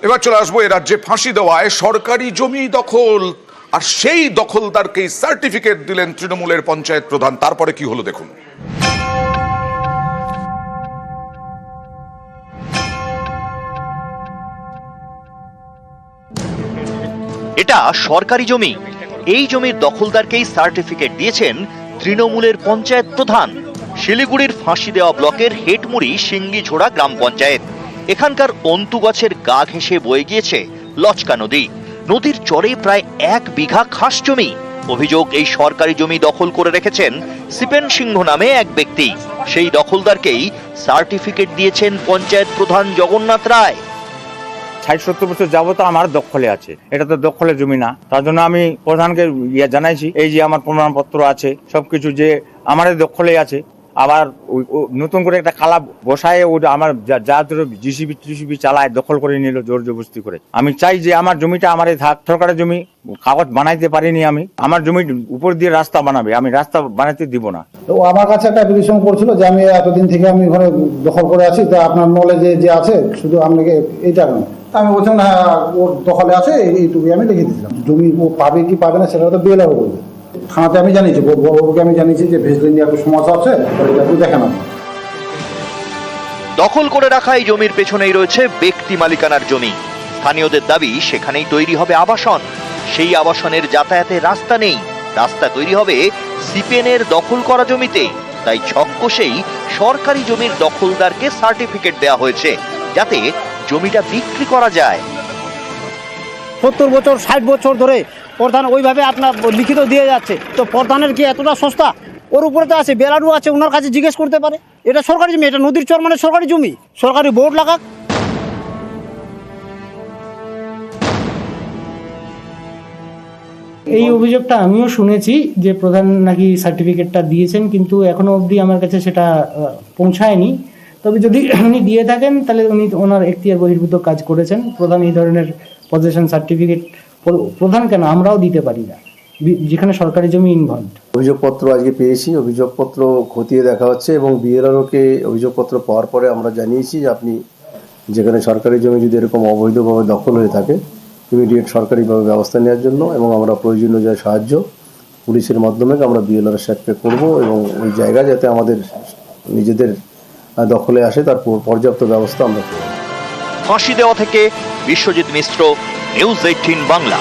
এবার চলে আসবো এ রাজ্যে ফাঁসি দেওয়ায় সরকারি জমি দখল, আর সেই দখলদারকেই সার্টিফিকেট দিলেন তৃণমূলের পঞ্চায়েত প্রধান। তারপরে কি হলো দেখুন। এটা সরকারি জমি, এই জমির দখলদারকেই সার্টিফিকেট দিয়েছেন তৃণমূলের পঞ্চায়েত প্রধান। শিলিগুড়ির ফাঁসি দেওয়া ব্লকের হেটমুড়ি সিঙ্গিঝোড়া গ্রাম পঞ্চায়েত। এখানকার অন্তু গাছের গা ঘেঁষে বয়ে গিয়েছে লচকা নদী। নদীর চরে প্রায় 1 বিঘা খাস জমি। অভিযোগ, এই সরকারি জমি দখল করে রেখেছেন সিপেন সিংহ নামে এক ব্যক্তি। সেই দখলদারকেই সার্টিফিকেট দিয়েছেন পঞ্চায়েত প্রধান জগন্নাথ রায়। 60-70 বছর যাবত আমার দখলে আছে, এটা তো দখলের জমি না। তার জন্য আমি প্রধানকে জানাইছি, এই যে আমার প্রমাণপত্র আছে সবকিছু যে আমার দখলে আছে। আবার নতুন করে একটা খালা বসায় আমার যা জিসিবি চালায় দখল করে নিল জোর জবরদস্তি করে। আমি চাই যে আমার জমিটা আমারই থাক, সরকারের জমি। কাগজ বানাইতে পারিনি আমি, আমার জমির উপর দিয়ে রাস্তা বানাবে, আমি রাস্তা বানাইতে দিব না। তো আমার কাছে একটা অ্যাপ্লিকেশন করছিল যে আমি এতদিন থেকে আমি ঘরে দখল করে আছি, তো আপনার নলেজে যে আছে শুধু আপনাকে এইটা নয়। আমি বলছিলাম হ্যাঁ ওর দখলে আছে, এইটুকুই আমি লিখে দিয়েছিলাম। জমি ও পাবে কি পাবে না সেটা তো বিএলআর বলবে। থানাতে আমি জানিয়েছি, বড়বাবুকে আমি জানিয়েছি যে ভেজলে নিয়ে একটা সমস্যা আছে, এটা দেখেন। দখল করে রাখা এই জমির পেছনেই রয়েছে ব্যক্তি মালিকানার জমি। স্থানীয়দের দাবি সেখানেই তৈরি হবে আবাসন। সেই আবাসনের যাতায়াতের রাস্তা নেই, রাস্তা তৈরি হবে সিপেনের দখল করা জমিতে। তাই ছক কষেই সরকারি জমির দখলদারকে সার্টিফিকেট দেওয়া হয়েছে, যাতে জমিটা বিক্রি করা যায়। 70 বছর 60 বছর ধরে প্রধান ওইভাবে আপনার লিখিত দিয়ে যাচ্ছে, তো প্রধানের কি এতটা সস্তা? ওর উপরে তো আছে, বেলারু আছে, ওনার কাছে জিজ্ঞেস করতে পারে। এটা সরকারি জমি, এটা নদীর চর মানে সরকারি জমি, সরকারি বোর্ড লাগাক। এই অভিযোগটা আমিও শুনেছি যে প্রধান নাকি সার্টিফিকেটটা দিয়েছেন, কিন্তু এখনো অবধি আমার কাছে সেটা পৌঁছায়নি। তবে যদি উনি দিয়ে থাকেন তাহলে উনি ওনার এখতিয়ার বহির্ভূত কাজ করেছেন। প্রধান এই ধরনের পজিশন সার্টিফিকেট প্রধান কেন আমরাও দিতে পারি না, যেখানে সরকারি জমি ইনভলভ। অভিযোগপত্র আজকে পেয়েছি, অভিযোগপত্র খতিয়ে দেখা হচ্ছে এবং বিএলআরওকে অভিযোগপত্র পাওয়ার পরে আমরা জানিয়েছি যে আপনি যেখানে সরকারি জমি যদি এরকম অবৈধভাবে দখল হয়ে থাকে ইমিডিয়েট সরকারিভাবে ব্যবস্থা নেওয়ার জন্য, এবং আমরা প্রয়োজনীয় যে সাহায্য পুলিশের মাধ্যমে আমরা বিএলআর সাথে করব, এবং ওই জায়গা যাতে আমাদের নিজেদের দখলে আসে তার পর্যাপ্ত ব্যবস্থা আমরা করব। ফাঁসি দেওয়া থেকে বিশ্বজিৎ মিশ্র, নিউজ 18 বাংলা।